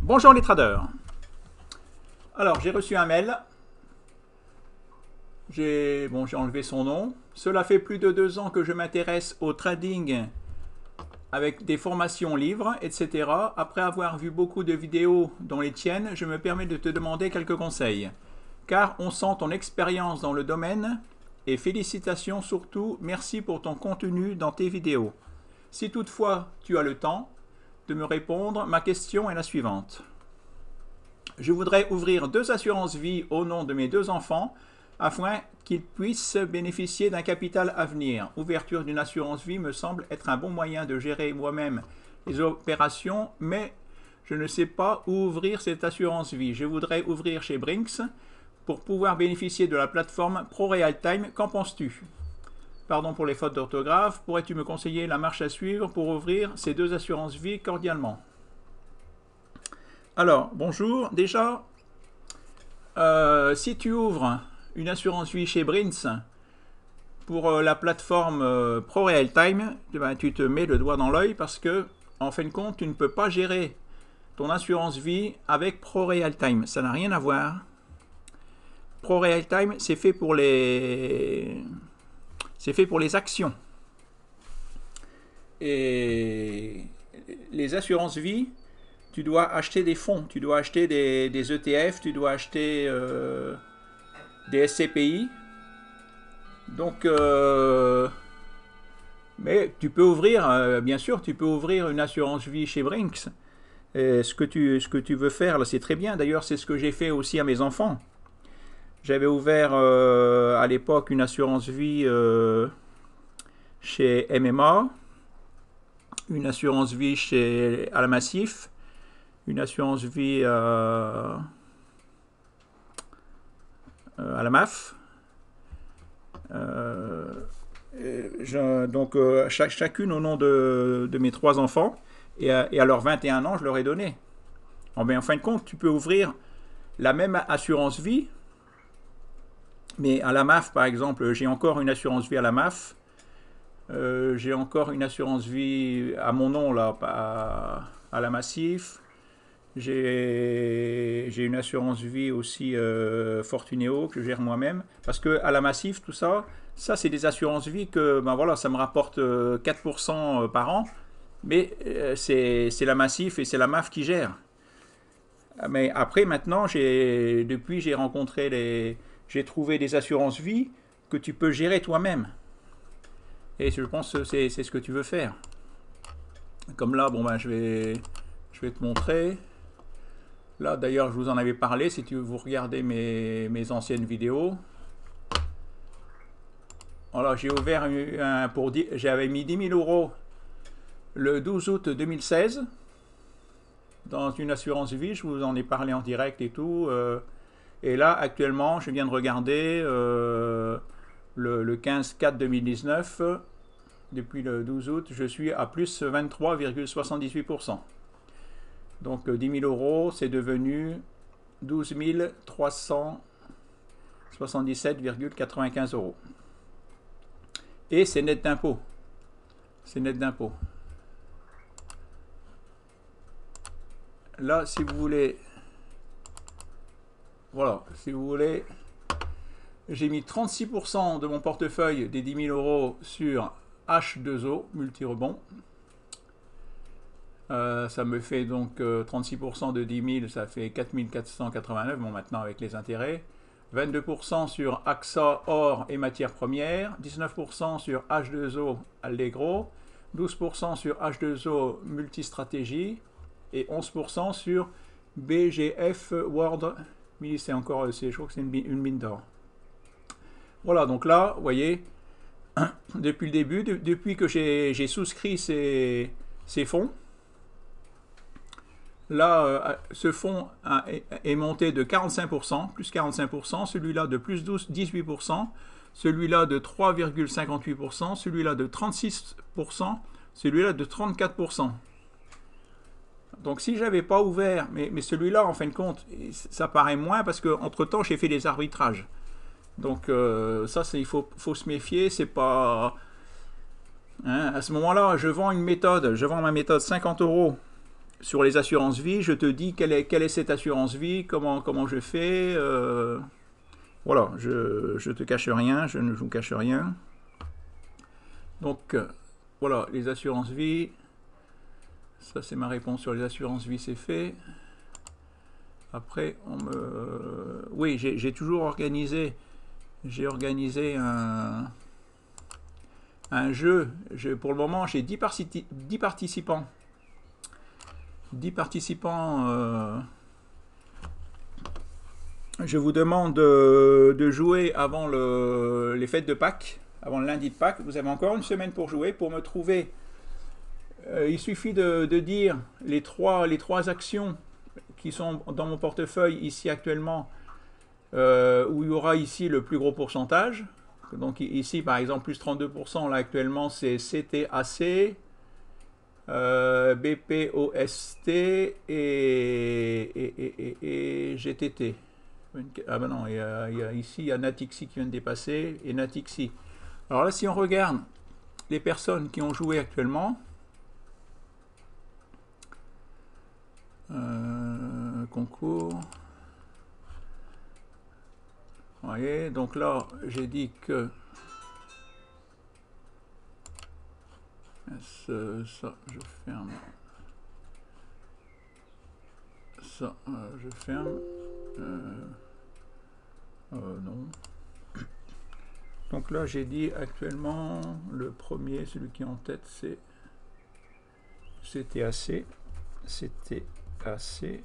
Bonjour les traders. Alors, j'ai reçu un mail. J'ai enlevé son nom. Cela fait plus de 2 ans que je m'intéresse au trading avec des formations livres, etc. Après avoir vu beaucoup de vidéos dont les tiennes, je me permets de te demander quelques conseils. Car on sent ton expérience dans le domaine et félicitations surtout, merci pour ton contenu dans tes vidéos. Si toutefois tu as le temps de me répondre, ma question est la suivante. Je voudrais ouvrir 2 assurances vie au nom de mes 2 enfants afin qu'ils puissent bénéficier d'un capital à venir. Ouverture d'une assurance vie me semble être un bon moyen de gérer moi-même les opérations, mais je ne sais pas où ouvrir cette assurance vie. Je voudrais ouvrir chez Brinks pour pouvoir bénéficier de la plateforme ProRealTime. Qu'en penses-tu? Pardon pour les fautes d'orthographe. Pourrais-tu me conseiller la marche à suivre pour ouvrir ces 2 assurances vie cordialement? Alors, bonjour. Déjà, si tu ouvres une assurance vie chez Brinks pour la plateforme ProRealTime, tu te mets le doigt dans l'œil parce que, en fin de compte, tu ne peux pas gérer ton assurance vie avec ProRealTime. Ça n'a rien à voir. ProRealTime, c'est fait pour les actions. Et les assurances vie, tu dois acheter des fonds, tu dois acheter des ETF, tu dois acheter des SCPI. Donc, mais tu peux ouvrir, bien sûr, tu peux ouvrir une assurance vie chez Brinks. Et ce que tu veux faire, là, c'est très bien. D'ailleurs, c'est ce que j'ai fait aussi à mes enfants. J'avais ouvert à l'époque une assurance vie chez MMA, une assurance vie chez Alamassif, une assurance vie à la MAF. Chacune au nom de mes 3 enfants. Et à leurs 21 ans, je leur ai donné. En fin de compte, tu peux ouvrir la même assurance vie. Mais à la MAF, par exemple, j'ai encore une assurance vie à la MAF. J'ai encore une assurance vie à mon nom, là, à la Massif. J'ai une assurance vie aussi Fortuneo que je gère moi-même. Parce que à la Massif, tout ça, c'est des assurances vie que voilà, ça me rapporte 4% par an. Mais c'est la Massif et c'est la MAF qui gère. Mais après, maintenant, depuis, j'ai trouvé des assurances vie que tu peux gérer toi-même. Et je pense que c'est ce que tu veux faire. Comme là, je vais te montrer. Là, d'ailleurs, je vous en avais parlé. Si vous regardez mes anciennes vidéos. Voilà, j'ai ouvert j'avais mis 10 000 € le 12 août 2016 dans une assurance vie. Je vous en ai parlé en direct et tout. Et là, actuellement, je viens de regarder le 15/4/2019. Depuis le 12 août, je suis à plus 23,78%. Donc 10 000 €, c'est devenu 12 377,95 €. Et c'est net d'impôt. C'est net d'impôt. Là, si vous voulez... Voilà, si vous voulez... J'ai mis 36% de mon portefeuille des 10 000 € sur H2O, multi-rebond. Ça me fait donc 36% de 10 000, ça fait 4 489, bon maintenant avec les intérêts. 22% sur AXA Or et matières premières, 19% sur H2O Allegro, 12% sur H2O Multistratégie et 11% sur BGF World. Oui, c'est encore, je crois que c'est une mine d'or. Voilà, donc là, vous voyez, depuis le début, depuis que j'ai souscrit ces fonds, là, ce fonds est monté de 45%, plus 45%, celui-là de plus 18%, celui-là de 3,58%, celui-là de 36%, celui-là de 34%. Donc si je n'avais pas ouvert, mais celui-là, en fin de compte, ça paraît moins parce qu'entre-temps, j'ai fait des arbitrages. Donc ça, il faut se méfier, c'est pas... Hein, à ce moment-là, je vends ma méthode 50 € sur les assurances vie, je te dis quelle est cette assurance vie, comment je fais. Voilà, je te cache rien, je ne vous cache rien. Donc, voilà, les assurances vie. Ça, c'est ma réponse sur les assurances vie, c'est fait. Après, oui, j'ai toujours organisé. J'ai organisé un jeu. Pour le moment, j'ai 10 participants. 10 participants. Je vous demande de jouer avant les fêtes de Pâques, avant le lundi de Pâques. Vous avez encore une semaine pour jouer, pour me trouver. Il suffit de dire les trois actions qui sont dans mon portefeuille ici actuellement, où il y aura ici le plus gros pourcentage. Donc ici par exemple plus 32%, là actuellement c'est CTAC, BPOST et GTT. Ah ben non, ici il y a Natixi qui vient de dépasser et Natixi. Alors là si on regarde les personnes qui ont joué actuellement, concours. Vous voyez, donc là, j'ai dit que ça, je ferme. Ça, je ferme. Non. Donc là, j'ai dit actuellement, le premier, celui qui est en tête, c'est CTAC. CTAC.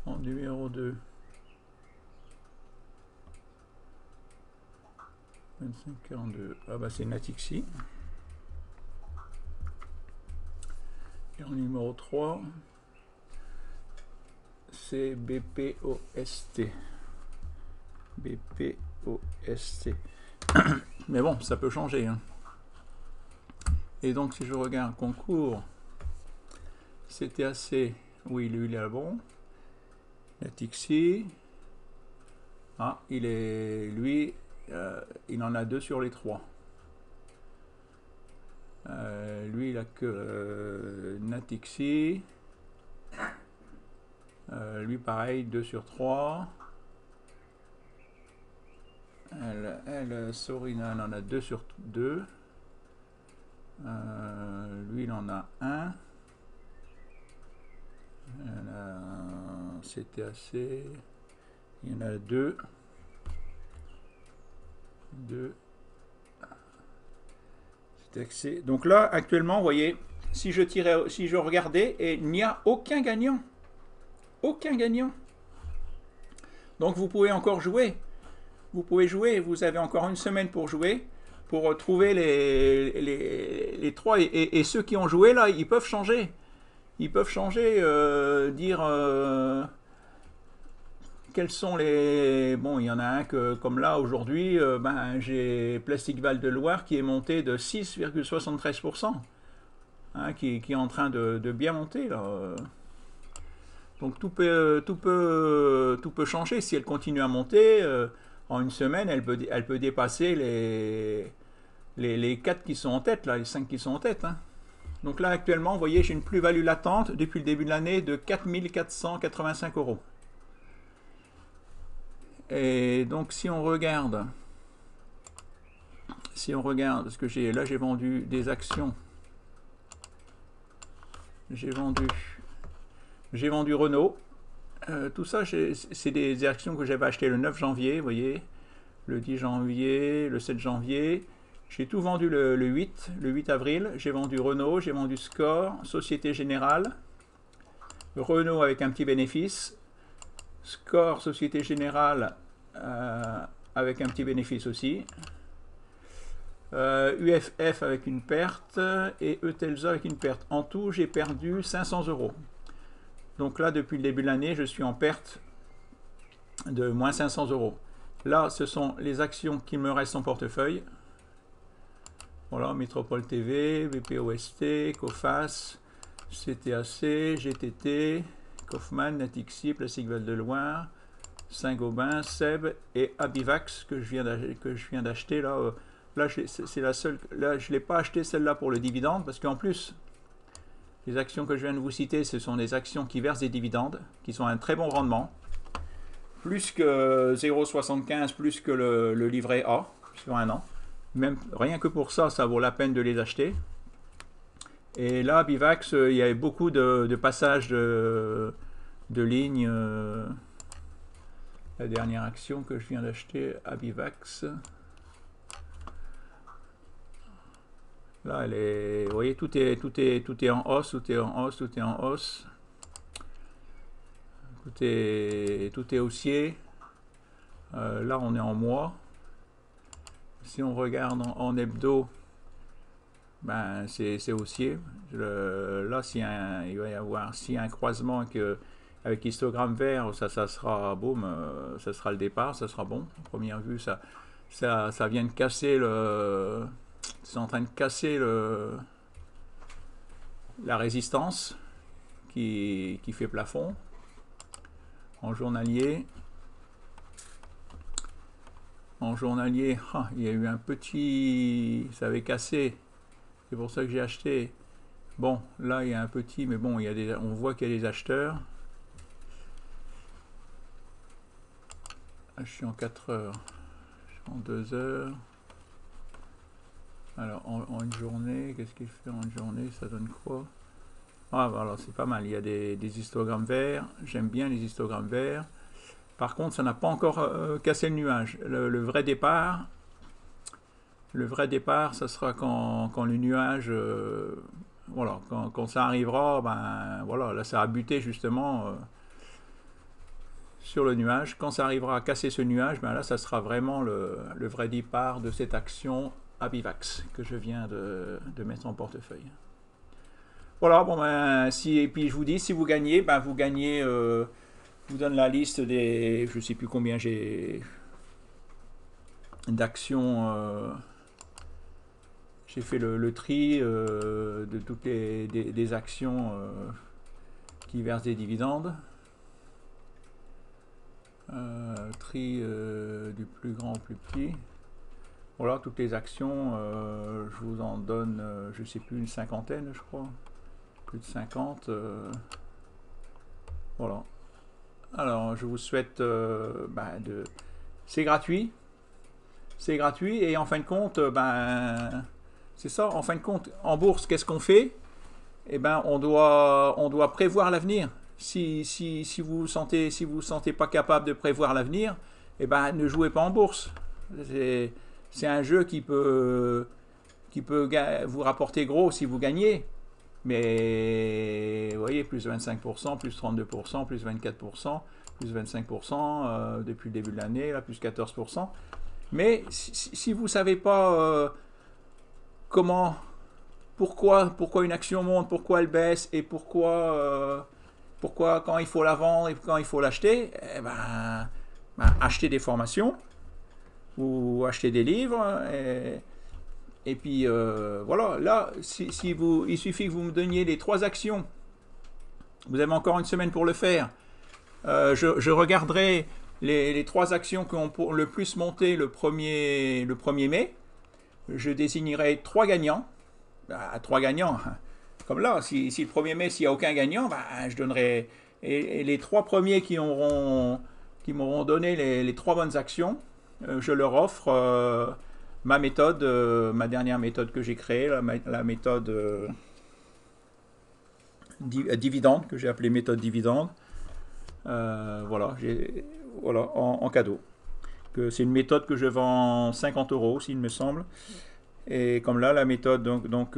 En numéro 2. 2542. Ah bah c'est Natixi. Et en numéro 3, c'est BPOST. BPOST. Mais bon, ça peut changer. Hein. Et donc si je regarde concours, CTAC, oui, lui il est bon. Natixi. Ah, lui, il en a 2 sur les 3. Lui, il a que Natixi. Lui, pareil, 2 sur 3. Sorina, elle en a 2 sur 2. Lui, il en a 1. CTAC. Il y en a 2. 2. Donc là, actuellement, vous voyez, si je regardais, et il n'y a aucun gagnant. Aucun gagnant. Donc vous pouvez encore jouer. Vous pouvez jouer. Vous avez encore une semaine pour jouer, pour trouver les 3. Et ceux qui ont joué, là, ils peuvent changer. Ils peuvent changer, dire... quels sont les... Bon, il y en a un que, comme là, aujourd'hui, j'ai Plastic Val de Loire qui est monté de 6,73%, hein, qui est en train de bien monter, là. Donc tout peut changer. Si elle continue à monter, en une semaine, elle peut dépasser les 4 qui sont en tête, là, les 5 qui sont en tête. Hein. Donc là, actuellement, vous voyez, j'ai une plus-value latente depuis le début de l'année de 4 485 €. Et donc si on regarde, parce que j'ai vendu des actions, j'ai vendu Renault, tout ça c'est des actions que j'avais achetées le 9 janvier, vous voyez, le 10 janvier, le 7 janvier, j'ai tout vendu le 8 avril, j'ai vendu Renault, j'ai vendu Score, Société Générale, Renault avec un petit bénéfice, Score, Société Générale avec un petit bénéfice aussi, UFF avec une perte et Eutelsa avec une perte. En tout, j'ai perdu 500 €. Donc là, depuis le début de l'année, je suis en perte de moins 500 €. Là, ce sont les actions qui me restent en portefeuille. Voilà, Métropole TV, BPOST, Coface, CTAC, GTT, Kaufmann, Natixi, Plastic Val de Loire, Saint-Gobain, Seb et Abivax que je viens d'acheter là. Là, c'est la seule. Là, je l'ai pas acheté celle-là pour le dividende parce qu'en plus, Les actions que je viens de vous citer, ce sont des actions qui versent des dividendes, qui sont un très bon rendement. Plus que 0,75, plus que le livret A sur un an. Même rien que pour ça, ça vaut la peine de les acheter. Et là, Bivax, il y avait beaucoup de passages de lignes. La dernière action que je viens d'acheter à Bivax. Là, elle est, vous voyez, tout est en hausse, tout est en hausse, tout est en hausse. Tout est haussier. Là, on est en mois. Si on regarde en hebdo, ben, c'est haussier. Là, il va y avoir un croisement avec histogramme vert, ça sera boum, ça sera le départ, ça sera bon. À première vue, ça vient de casser le. C'est en train de casser la résistance qui fait plafond. En journalier, il y a eu un petit, ça avait cassé, c'est pour ça que j'ai acheté. Bon, là il y a un petit, mais bon, on voit qu'il y a des acheteurs. Là, je suis en 4 heures, je suis en 2 heures. Alors en une journée, qu'est-ce qu'il fait en une journée? Ça donne quoi? Ah voilà, c'est pas mal, il y a des histogrammes verts, j'aime bien les histogrammes verts. Par contre, ça n'a pas encore cassé le nuage. Le vrai départ, ça sera quand le nuage, voilà, quand ça arrivera, ben voilà, là ça a buté justement sur le nuage. Quand ça arrivera à casser ce nuage, ben là ça sera vraiment le vrai départ de cette action à Bivax que je viens de mettre en portefeuille. Voilà, bon ben et puis je vous dis, si vous gagnez, ben vous gagnez. Je vous donne la liste des, je ne sais plus combien j'ai d'actions. J'ai fait le tri de toutes des actions qui versent des dividendes. Tri du plus grand au plus petit. Voilà, toutes les actions, je vous en donne, je ne sais plus, une cinquantaine, je crois. Plus de 50. Voilà. Alors, je vous souhaite c'est gratuit. C'est gratuit et en fin de compte, c'est ça. En fin de compte, en bourse, qu'est-ce qu'on fait? Eh ben, on doit prévoir l'avenir. Si vous vous sentez pas capable de prévoir l'avenir, eh ben, ne jouez pas en bourse. C'est un jeu qui peut vous rapporter gros si vous gagnez. Mais vous voyez, plus 25%, plus 32%, plus 24%, plus 25% depuis le début de l'année, là, plus 14%. Mais si vous ne savez pas pourquoi une action monte, pourquoi elle baisse et pourquoi quand il faut la vendre et quand il faut l'acheter, eh ben, achetez des formations ou achetez des livres. Et puis voilà, là, il suffit que vous me donniez les 3 actions. Vous avez encore une semaine pour le faire. Je regarderai les 3 actions qui ont le plus monté le 1er mai. Je désignerai 3 gagnants. 3 gagnants. Comme là, si le 1er mai, s'il n'y a aucun gagnant, je donnerai. Et les 3 premiers qui m'auront donné les 3 bonnes actions, je leur offre. Ma méthode, ma dernière méthode que j'ai créée, la méthode dividende, que j'ai appelée méthode dividende, voilà, en cadeau. C'est une méthode que je vends 50 € aussi, il me semble. Et comme là, la méthode, donc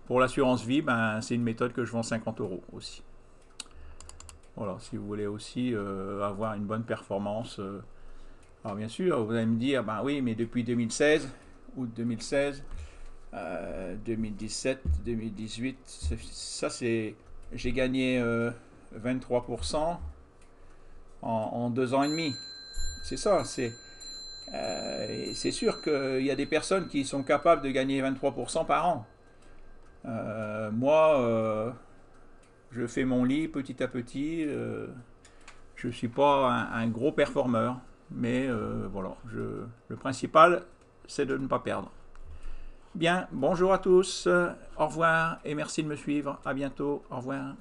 pour l'assurance vie, c'est une méthode que je vends 50 € aussi. Voilà, si vous voulez aussi avoir une bonne performance. Alors bien sûr, vous allez me dire, oui, mais depuis 2016, août 2016, 2017, 2018, ça c'est, j'ai gagné 23% en 2 ans et demi. C'est ça, c'est sûr qu'il y a des personnes qui sont capables de gagner 23% par an. Moi, je fais mon lit petit à petit, je ne suis pas un gros performeur. Mais voilà, le principal, c'est de ne pas perdre. Bien, bonjour à tous, au revoir et merci de me suivre. À bientôt, au revoir.